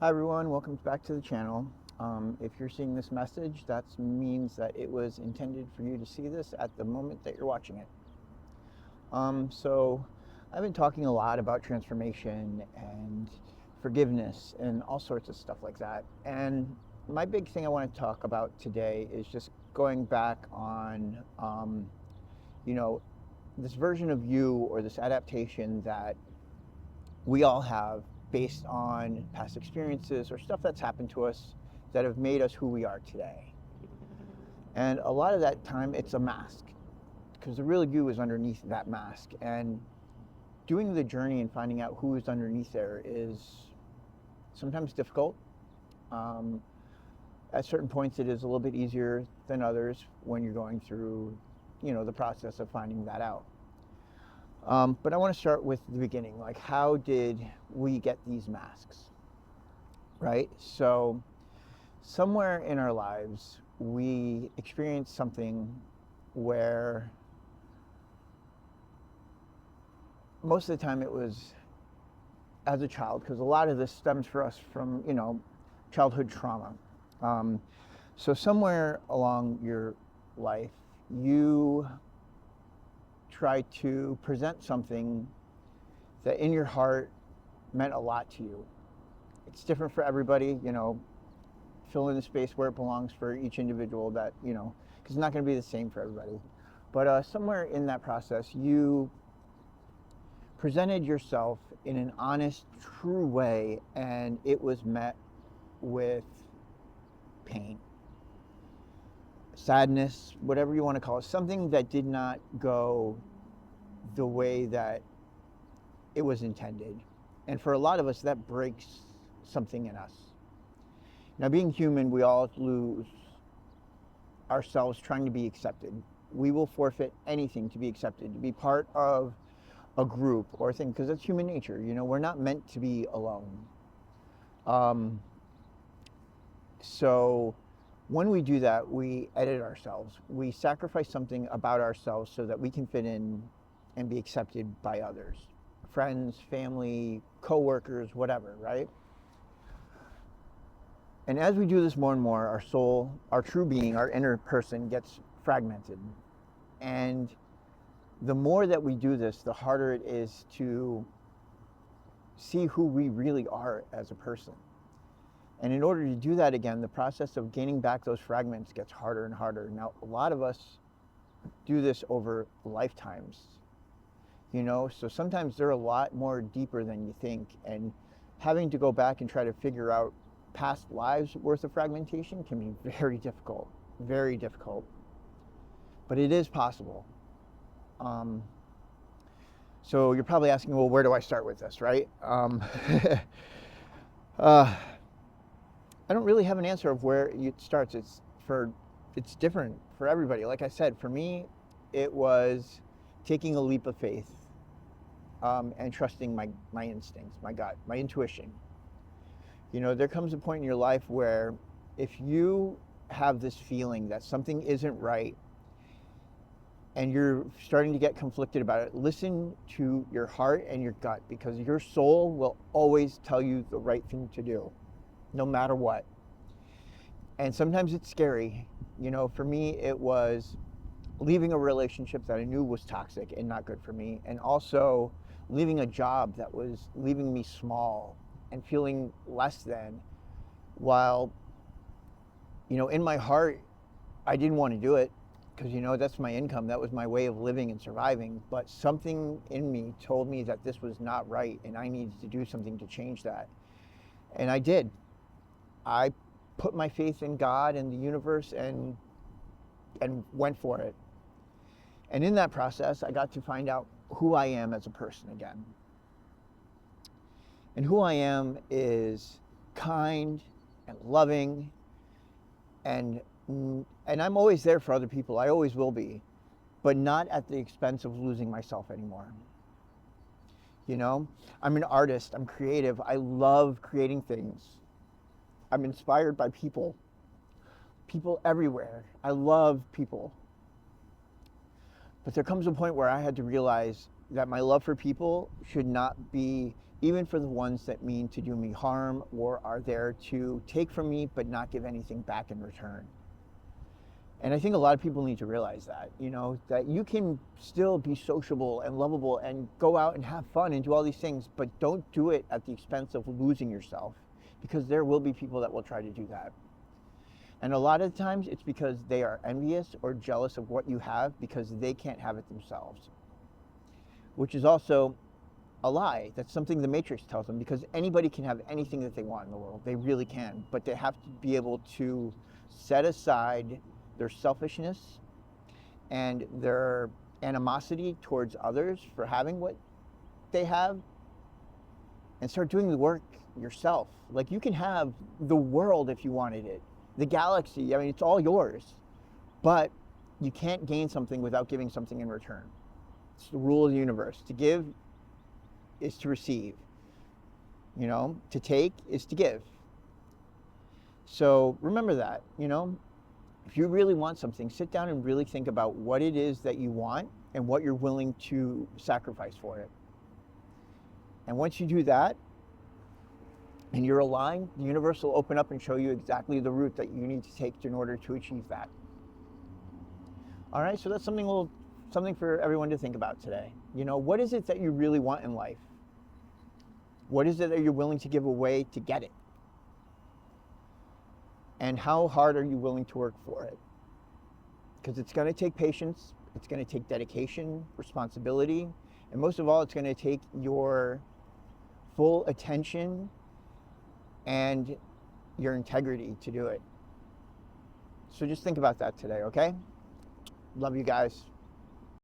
Hi everyone, welcome back to the channel. If you're seeing this message, that means that it was intended for you to see this at the moment that you're watching it. So I've been talking a lot about transformation and forgiveness and all sorts of stuff like that. And my big thing I want to talk about today is just going back on, you know, this version of you or this adaptation that we all have based on past experiences or stuff that's happened to us that have made us who we are today. And a lot of that time, it's a mask because the real you is underneath that mask. And doing the journey and finding out who is underneath there is sometimes difficult. Um, at certain points, it is a little bit easier than others when you're going through, the process of finding that out. But I want to start with the beginning. Like, how did we get these masks? Right? So, somewhere in our lives, we experienced something where most of the time it was as a child, because a lot of this stems for us from, childhood trauma. So, somewhere along your life, you try to present something that in your heart meant a lot to you. It's different for everybody, fill in the space where it belongs for each individual that, because it's not going to be the same for everybody. But somewhere in that process, you presented yourself in an honest, true way, and it was met with pain, sadness, whatever you want to call it, something that did not go the way that it was intended. And for a lot of us, that breaks something in us. Now, being human, we all lose ourselves trying to be accepted. We will forfeit anything to be accepted, to be part of a group or a thing, because that's human nature. We're not meant to be alone. So when we do that, we edit ourselves. We sacrifice something about ourselves so that we can fit in and be accepted by others, friends, family, coworkers, whatever, right? And as we do this more and more, our soul, our true being, our inner person gets fragmented. And the more that we do this, the harder it is to see who we really are as a person. And in order to do that again, the process of gaining back those fragments gets harder and harder. Now, a lot of us do this over lifetimes, so sometimes they're a lot more deeper than you think. And having to go back and try to figure out past lives worth of fragmentation can be very difficult, very difficult. But it is possible. So you're probably asking, well, where do I start with this, right? I don't really have an answer of where it starts. It's different for everybody. Like I said, for me, it was taking a leap of faith and trusting my instincts, my gut, my intuition. There comes a point in your life where if you have this feeling that something isn't right and you're starting to get conflicted about it, listen to your heart and your gut, because your soul will always tell you the right thing to do, no matter what. And sometimes it's scary. For me, it was leaving a relationship that I knew was toxic and not good for me, and also leaving a job that was leaving me small and feeling less than, while, in my heart, I didn't want to do it because, that's my income. That was my way of living and surviving. But something in me told me that this was not right and I needed to do something to change that. And I did. I put my faith in God and the universe and went for it. And in that process, I got to find out who I am as a person again. And who I am is kind and loving, and I'm always there for other people. I always will be, but not at the expense of losing myself anymore. I'm an artist, I'm creative, I love creating things. I'm inspired by people everywhere. I love people. But there comes a point where I had to realize that my love for people should not be even for the ones that mean to do me harm or are there to take from me but not give anything back in return. And I think a lot of people need to realize that, that you can still be sociable and lovable and go out and have fun and do all these things, but don't do it at the expense of losing yourself, because there will be people that will try to do that. And a lot of times it's because they are envious or jealous of what you have because they can't have it themselves, which is also a lie. That's something the Matrix tells them, because anybody can have anything that they want in the world. They really can, but they have to be able to set aside their selfishness and their animosity towards others for having what they have and start doing the work yourself. Like, you can have the world if you wanted it, the galaxy. I mean, it's all yours, but you can't gain something without giving something in return. It's the rule of the universe. To give is to receive. To take is to give. So remember that, if you really want something, sit down and really think about what it is that you want and what you're willing to sacrifice for it. And once you do that and you're aligned, the universe will open up and show you exactly the route that you need to take in order to achieve that. All right, so that's something for everyone to think about today. What is it that you really want in life? What is it that you're willing to give away to get it? And how hard are you willing to work for it? Because it's going to take patience, it's going to take dedication, responsibility, and most of all, it's going to take your full attention and your integrity to do it. So just think about that today, okay? Love you guys.